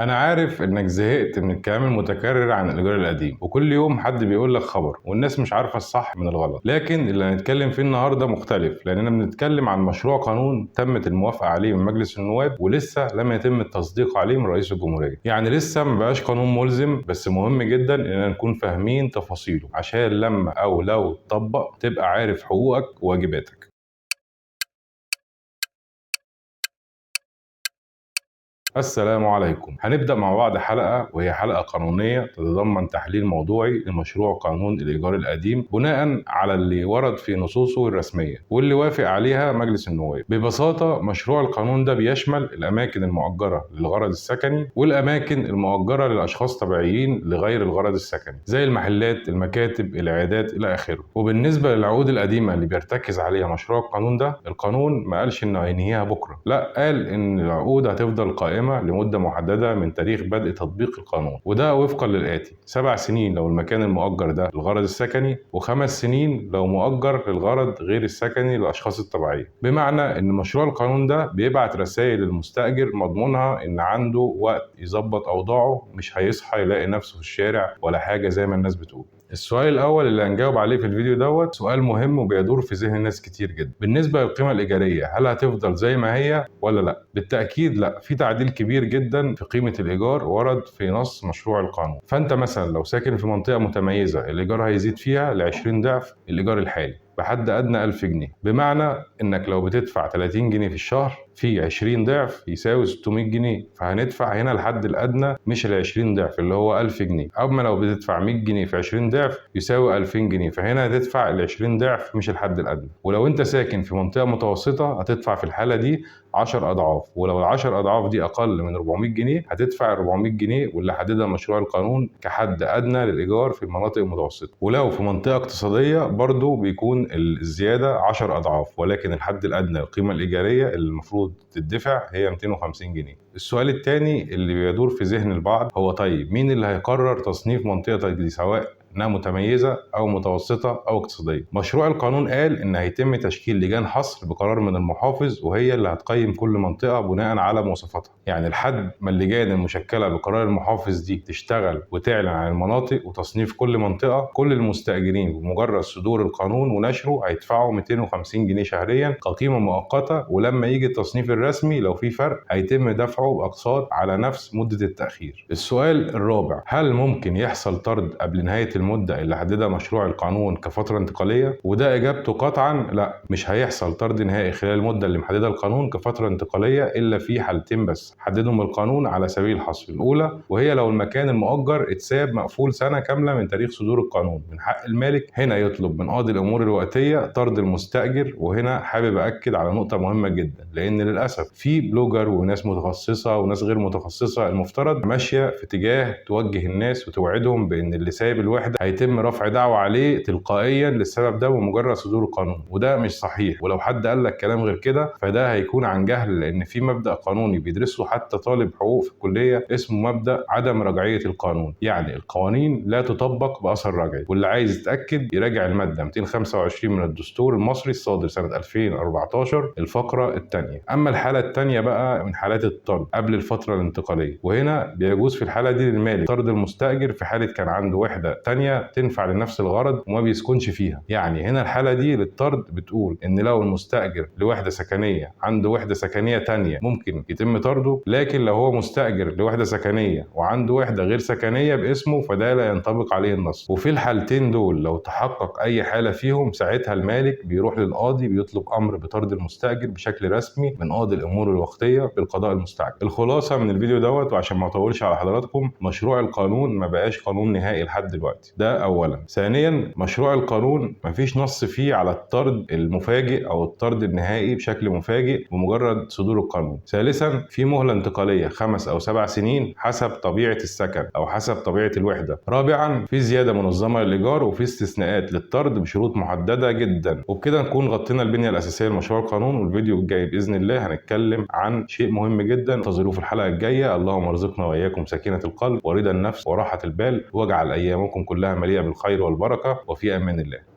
أنا عارف إنك زهقت من الكلام المتكرر عن الإيجار القديم، وكل يوم حد بيقول لك خبر والناس مش عارفة الصح من الغلط، لكن اللي هنتكلم فيه النهارده مختلف لأننا بنتكلم عن مشروع قانون تمت الموافقة عليه من مجلس النواب ولسه لم يتم التصديق عليه من رئيس الجمهورية، يعني لسه مبقاش قانون ملزم، بس مهم جدا إننا نكون فاهمين تفاصيله عشان لما أو لو تطبق تبقى عارف حقوقك وواجباتك. السلام عليكم. هنبدأ مع بعض حلقة وهي حلقة قانونية تتضمن تحليل موضوعي لمشروع قانون الإيجار القديم بناء على اللي ورد في نصوصه الرسمية واللي وافق عليها مجلس النواب. ببساطة مشروع القانون ده بيشمل الأماكن المؤجرة للغرض السكني والأماكن المؤجرة للأشخاص طبيعيين لغير الغرض السكني زي المحلات، المكاتب، العيادات إلى آخره. وبالنسبة للعقود القديمة اللي بيرتكز عليها مشروع القانون ده، القانون ما قالش إنه هينهيها بكرة، لا، قال إن العقود هتفضل قائمة لمدة محددة من تاريخ بدء تطبيق القانون، وده وفقا للآتي: 7 سنين لو المكان المؤجر ده للغرض السكني، و5 سنين لو مؤجر للغرض غير السكني للأشخاص الطبيعية. بمعنى إن مشروع القانون ده بيبعت رسائل للمستأجر مضمونها إن عنده وقت يظبط أوضاعه، مش هيصحى يلاقي نفسه في الشارع ولا حاجة زي ما الناس بتقول. السؤال الأول اللي هنجاوب عليه في الفيديو دوت سؤال مهم وبيدور في ذهن ناس كتير جدا. بالنسبة للقيمة الإيجارية، هل هتفضل زي ما هي ولا لا؟ بالتأكيد لا، في تعديل كبير جدا في قيمة الإيجار ورد في نص مشروع القانون. فأنت مثلا لو ساكن في منطقة متميزة الإيجار هيزيد فيها ل 20 ضعف الإيجار الحالي بحد أدنى 1000 جنيه، بمعنى إنك لو بتدفع 30 جنيه في الشهر في 20 ضعف يساوي 600 جنيه، فهندفع هنا الحد الأدنى مش ال 20 ضعف اللي هو 1000 جنيه. أما لو بتدفع 100 جنيه في 20 ضعف يساوي 2000 جنيه، فهنا هتدفع ال 20 ضعف مش الحد الأدنى. ولو أنت ساكن في منطقة متوسطة هتدفع في الحالة دي 10 أضعاف، ولو ال 10 أضعاف دي أقل من 400 جنيه هتدفع 400 جنيه واللي حددها مشروع القانون كحد أدنى للإيجار في المناطق المتوسطة. ولو في منطقة اقتصادية برضو بيكون الزيادة 10 أضعاف، ولكن الحد الأدنى للقيمة الإيجارية اللي المفروض تدفع هي 250 جنيه. السؤال الثاني اللي بيدور في ذهن البعض هو طيب مين اللي هيقرر تصنيف منطقتك دي، سواء انها متميزه او متوسطه او اقتصاديه؟ مشروع القانون قال ان هيتم تشكيل لجان حصر بقرار من المحافظ، وهي اللي هتقيم كل منطقه بناء على مواصفاتها. يعني لحد ما اللجان المشكله بقرار المحافظ دي تشتغل وتعلن عن المناطق وتصنيف كل منطقه، كل المستاجرين بمجرد صدور القانون ونشره هيدفعوا 250 جنيه شهريا كقيمه مؤقته، ولما يجي التصنيف الرسمي لو في فرق هيتم دفعه باقساط على نفس مده التاخير. السؤال الرابع: هل ممكن يحصل طرد قبل نهايه المدة اللي حددها مشروع القانون كفترة انتقالية؟ وده إجابته قطعا لا، مش هيحصل طرد نهائي خلال المدة اللي محددها القانون كفترة انتقالية إلا في حالتين بس حددهم القانون على سبيل الحصر. الأولى وهي لو المكان المؤجر اتساب مقفول سنة كاملة من تاريخ صدور القانون، من حق المالك هنا يطلب من قاضي الأمور الوقتية طرد المستأجر. وهنا حابب أكد على نقطة مهمة جدا، لأن للأسف في بلوجر وناس متخصصة وناس غير متخصصة المفترض ماشية في اتجاه توجه الناس وتوعدهم بأن اللي سايب الوحدة هيتم رفع دعوى عليه تلقائيا للسبب ده بمجرد صدور القانون، وده مش صحيح. ولو حد قال لك كلام غير كده فده هيكون عن جهل، لان في مبدأ قانوني بيدرسه حتى طالب حقوق في الكلية اسمه مبدأ عدم رجعية القانون، يعني القوانين لا تطبق بأثر رجعي. واللي عايز يتأكد يراجع المادة 225 من الدستور المصري الصادر سنة 2014 الفقرة الثانية. اما الحالة الثانية بقى من حالات الطرد قبل الفترة الانتقالية، وهنا بيجوز في الحالة دي للمالك طرد المستأجر في حالة كان عنده وحدة تانية تنفع لنفس الغرض وما بيسكنش فيها. يعني هنا الحالة دي للطرد بتقول ان لو المستأجر لوحدة سكنية عنده وحدة سكنية تانية ممكن يتم طرده، لكن لو هو مستأجر لوحدة سكنية وعنده وحدة غير سكنية باسمه فده لا ينطبق عليه النص. وفي الحالتين دول لو تحقق اي حالة فيهم ساعتها المالك بيروح للقاضي بيطلب امر بطرد المستأجر بشكل رسمي من قاضي الامور الوقتية بالقضاء المستعجل. الخلاصة من الفيديو دوت، وعشان ما اطولش على حضراتكم، مشروع القانون ما بقاش قانون نهائي لحد دلوقتي، ده اولا. ثانيا مشروع القانون مفيش نص فيه على الطرد المفاجئ او الطرد النهائي بشكل مفاجئ بمجرد صدور القانون. ثالثا في مهلة انتقالية 5 أو 7 سنين حسب طبيعة السكن او حسب طبيعة الوحدة. رابعا في زيادة منظمة للإيجار وفي استثناءات للطرد بشروط محددة جدا. وبكده نكون غطينا البنية الأساسية لمشروع القانون، والفيديو الجاي بإذن الله هنتكلم عن شيء مهم جدا. انتظروه في الحلقة الجاية. اللهم ارزقنا وإياكم سكينة القلب ورضا النفس وراحة البال، واجعل أيامكم كلها مليئة بالخير والبركة، وفي أمان الله.